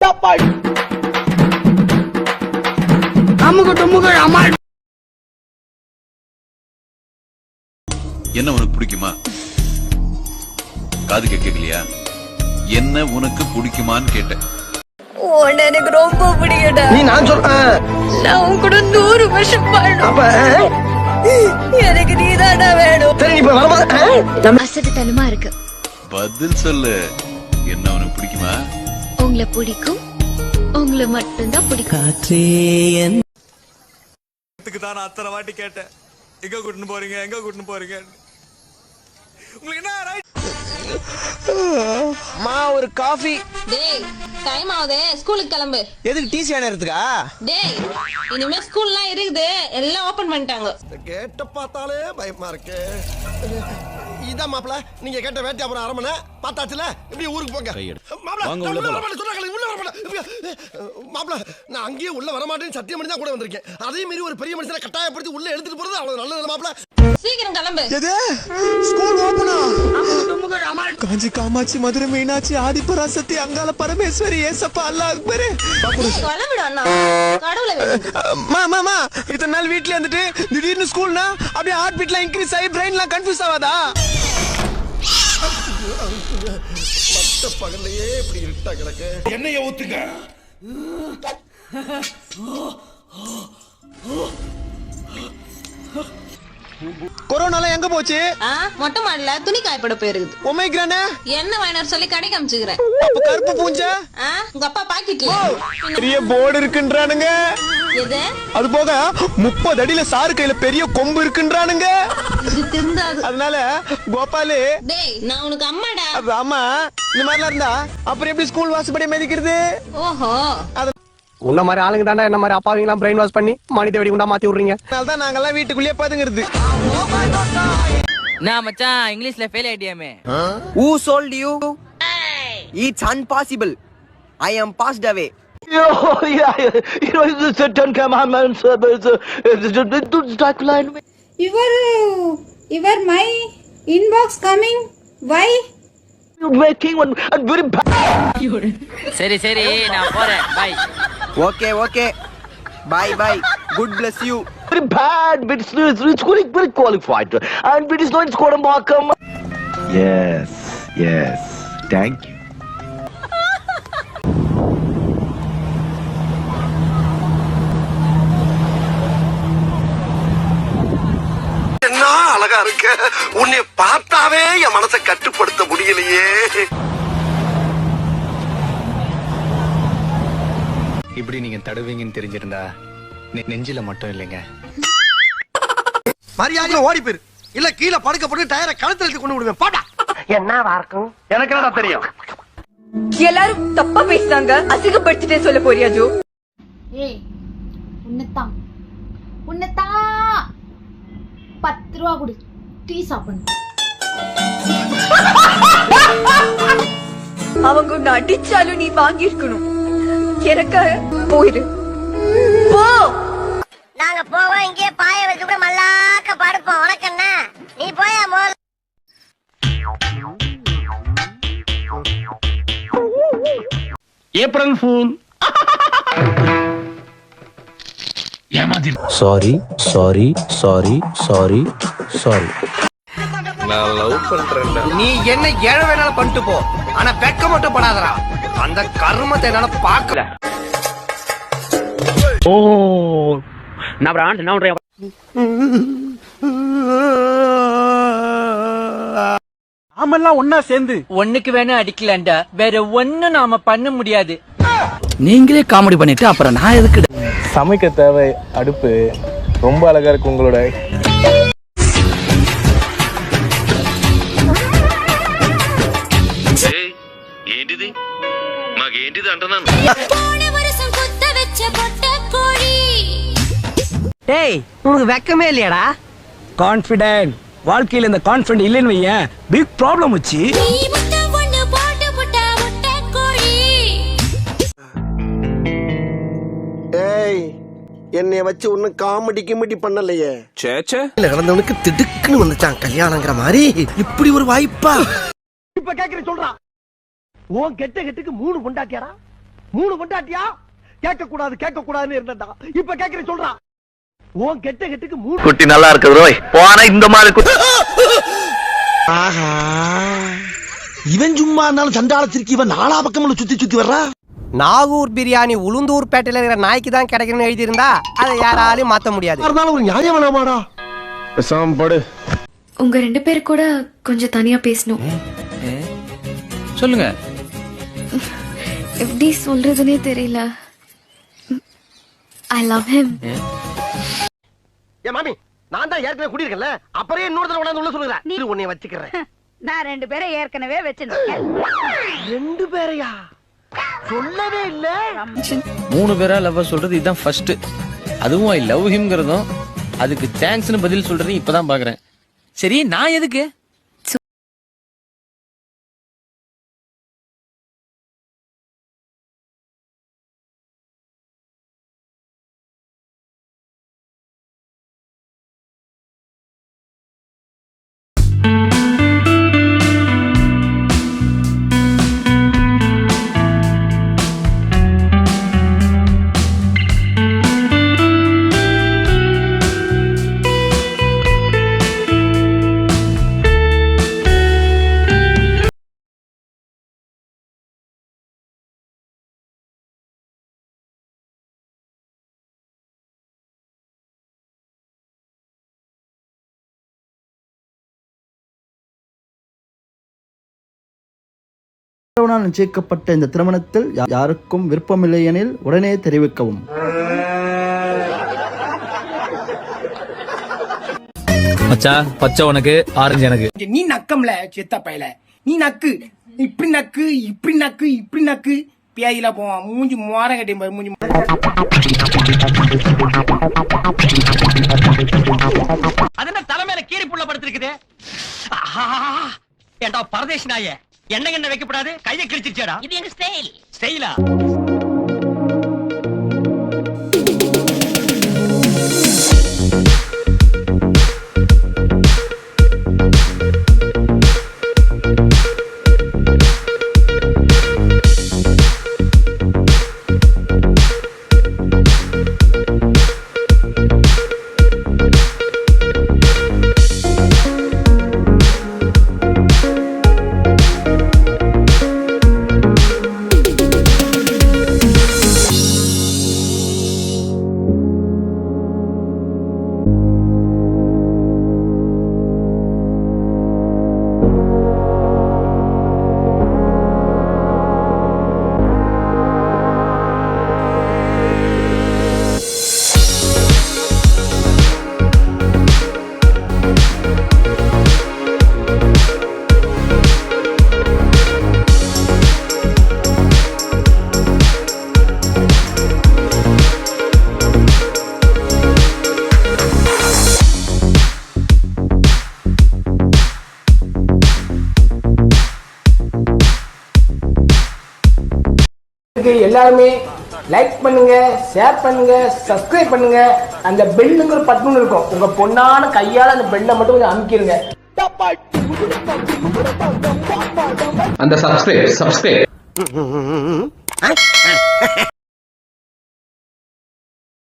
சாப்பாடு. அமுக டுமுக அம்மாள். என்ன உனக்கு பிடிக்குமா? காது கேட்கலையா? என்ன உனக்கு பிடிக்குமான்னு கேட்டேன். எனக்கு ரொம்ப பிடிக்கடா. நீ நான் சொல்றேன். நான் உன் கூட 100 வருஷம் வாழணும். எனக்கு நீதாடா வேணும். சரி இப்ப வரும்போது அசட்டுத்தனமா இருக்கு. பதில் சொல்லு. என்ன உனக்கு பிடிக்குமா? உங்களை பிடிக்கும். உங்களை மட்டும்தான் பிடிக்கும். தான் அத்தனை வாட்டி கேட்டேன், எங்க கூட்டின்னு போறீங்க, எங்க கூட்டின்னு போறீங்க. உங்களுக்கு என்ன ரைட்? மா ஒரு காஃபி. டேய் டைம் ஆகுதே, ஸ்கூலுக்கு கிளம்பு. எதுக்கு டிசி ஆனறதுக்கா? டேய் இனிமே ஸ்கூல்லாம் இருக்குது, எல்லாம் ஓபன் பண்ணிட்டாங்க. கேட்ட பார்த்தாலே பயமா இருக்கு. இதான் மாப்ள, நீங்க கேட்ட வேட்டி அப்புறம் அரமனை பார்த்தாச்சுல, இப்படி ஊருக்கு போங்க. மாப்ள நான் அங்கேயே உள்ள வரமாட்டேன்னு சத்தியம் பண்ணி தான் கூட வந்திருக்கேன். அதே மீறி ஒரு பெரிய மனுஷனை கட்டாயப்படுத்தி உள்ள எடுத்துட்டு போறது அவ்வளவு நல்லது மாப்ள. சீக்கிரம் கிளம்பு. எது ஸ்கூல் ஓபனா? காஞ்சி காமாட்சி மதுரை மீனாட்சி ஆதிபராசக்தி அங்காள பரமேஸ்வரி ஏசப்பா அல்லாஹ் அக்பர். கிளம்பிடு அண்ணா, கடவுளை மாமா இத்தனை நாள் வீட்ல இருந்துட்டு திடீர்னு ஸ்கூல்னா அப்படியே ஹார்ட் பீட்லாம் இன்க்ரீஸ் ஆகி பிரெயின்லாம் கன்ஃபியூஸ் ஆகாதா? மத்த பகல்லையே இப்படி இருட்டா கிடக்கு. என்னைய ஊத்துங்க. கொரோனால எங்க போச்சு? மொட்டை மாடல துணி காயப்பட போயிருக்குது. ஒமைக்ரானே என்ன வாங்கினார் சொல்லி கடைக்கு அனுப்பிச்சுக்கிறேன். அப்ப கருப்பு பூஞ்சா உங்க அப்பா பாக்கெட்ல பெரிய போர்டு இருக்குன்றானுங்க. எது? அது போக 30 அடியில சாரு கையில பெரிய கொம்பு இருக்குன்றானுங்க. இது திருந்தாது. அதனால கோபாலு, டேய் நான் உனக்கு அம்மாடா. அம்மா இந்த மாதிரிலாம் இருந்தா அப்புறம் எப்படி ஸ்கூல் வாசப்படி மிதிக்கிறது? ஓஹோ, உன்ன மாதிரி ஆளுங்க தாண்டா என்ன மாதிரி அப்பாவிங்களாம் பிரெயின் வாஷ் பண்ணி மானிட்ட வெடி குண்டா மாத்தி விடுறீங்க. அதனால தான் நாங்கெல்லாம் வீட்டுக்குள்ளேயே பாத்துங்கிறது. நான் மச்சான் இங்கிலீஷ்ல fail ஆயிட்டியாமே. Who sold you? It's impossible. I am passed away. Certain commandments. Your my inbox coming. Why? Making one very bad. சரி சரி நான் போறேன். By. Okay. Bye. Good bless you. Very bad, but it's very qualified. And it is not Kodambakkam. Yes. Thank you. என்ன அழகா இருக்கு. உன்னை பார்த்தாவே என் மனசை கட்டுப்படுத்த முடியலையே. இப்படி நீங்க தடுவீங்கன்னு தெரிஞ்சிருந்தா நெஞ்சில மட்டும் இல்லைங்க. மரியாதையா ஓடி போயிரு, இல்ல கீழே படுக்க போட்டு டயரை கழுத்துல எடுத்து கொண்டு விடுவேன். பாடா என்னவா இருக்கும்? எனக்கு என்னடா தெரியும்? எல்லாரும் தப்பா பேசுறாங்க, அசிங்கப்படுத்திட்டே சொல்ல போறியா ஜோ? ஏய் உன்னதான் 10 ரூபா கொடு, டீ சாப்பிடணும். அவங்க உன்னை அடிச்சாலும் நீ வாங்கி இருக்கணும். எனக்காக போயிரு, போ. நாங்க போவோம், இங்கே பாய வச்சு கூட மல்லாக்க படுப்போம். உனக்கு என்ன? நீ போயா மோல். April fool. சாரி. நான் லவ் பண்றேன்டா. நீ என்ன ஏழ வேணாலும் பண்ணிட்டு போ, ஆனா வெக்க மட்டும் படாதடா. அந்த கர்மத்தை என்னால பார்க்கல. ஓ நான் நாமெல்லாம் ஒன்னா சேர்ந்து ஒண்ணுக்கு வேணா அடிக்கலாம்டா, வேற ஒண்ணும் நாம பண்ண முடியாது. நீங்களே காமெடி பண்ணிட்டு அப்புறம் நான் எதுக்கு? சமைக்க தேவை அடுப்பு. ரொம்ப அழகா இருக்கு உங்களோட. ఏంటిది మాకేంటిది అంటున్నాను. டேய் உனக்கு வெக்கமே இல்லையாடா? கான்ஃபிடென்ட். வாழ்க்கையில இந்த கான்ஃபிடென்ட் இல்லைன்னு வையேன், பிக் ப்ராப்ளம் வச்சு. ஏய் என்னைய வச்சு ஒன்னும் காமெடி பண்ணலையே. சேச்சே கிடந்தவனுக்கு திடுக்குன்னு வந்துச்சான் கல்யாணங்கிற மாதிரி. இப்படி ஒரு வாய்ப்பா? இப்ப கேக்குற சொல்றான். உன் கெட்ட கெட்டுக்கு 3 பொண்டாட்டியாரா? 3 கொண்டாட்டியா கேட்க கூடாதுன்னு இருந்தா இப்ப கேக்குற சொல்றா உன் கெட்டுக்கு 3 குட்டி நல்லா இருக்குது ரோய் போனா இந்த மாதிரி ஆஹா இவன் சும்மா இருந்தாலும் சண்டாளத்திற்கு இவன் 4 பக்கமும் சுத்தி வர்றா. நாகூர் பிரியாணி உளுந்தூர்பேட்டையில இருக்கிற நாய்க்கு தான் கிடைக்கணும்னு எழுதி இருந்தா அதை யாராலையும் மாத்த முடியாது. இருந்தாலும் ஒரு நியாயம் வேணாமாடா. பேசாம படு. உங்க 2 பேர் கூட கொஞ்சம் தனியா பேசணும். சொல்லுங்க. எப்படி சொல்றதுனே தெரியல. I love him. ஏ மாமி நான் தான் ஏற்கனவே குடியிருக்கேன்ல அப்புறம் இன்னொரு தடவை கொண்டாந்து உள்ள சொல்லுறேன். நீ உன்னை வச்சுக்கிறேன். நான் 2 பேரை ஏற்கனவே வச்சிருக்கேன். 2 பேரையா சொல்லவே இல்ல. 3 பேரா லவ் சொல்றது இதுதான் ஃபர்ஸ்ட். அதுவும் ஐ லவ் ஹிம்ங்கிறதும் அதுக்கு தேங்க்ஸ்னு பதில் சொல்றது இப்பதான் பாக்குறேன். சரி நான் எதுக்கு? நிச்சயிக்கப்பட்ட இந்த திருமணத்தில் யாருக்கும் விருப்பமில்லை எனில் உடனே தெரிவிக்கவும். மச்சா பச்சை உனக்கு ஆரஞ்சு எனக்கு. நீ நக்கம்ல செத்த பையல நீ நக்கு இப்படி நக்கு பேயில போவான் மூஞ்சி மோர கட்டி மூஞ்சி. அது என்ன தலைமையில கீரி புள்ள படுத்திருக்குது. ஏண்டா பரதேசி நாயே எண்ணெய் வைக்கப்படாது கையை கிழிச்சிருச்சேடா. இது எங்க ஸ்டைலா? எல்லாருமே லைக் பண்ணுங்க, ஷேர் பண்ணுங்க, சப்ஸ்கிரைப் பண்ணுங்க. அந்த பெல்லுங்கிற பட்டன் இருக்கும், உங்க பொண்ணான கையால அந்த பெல்லை மட்டும் கொஞ்சம் அமுக்கிடுங்க. அந்த சப்ஸ்கிரைப்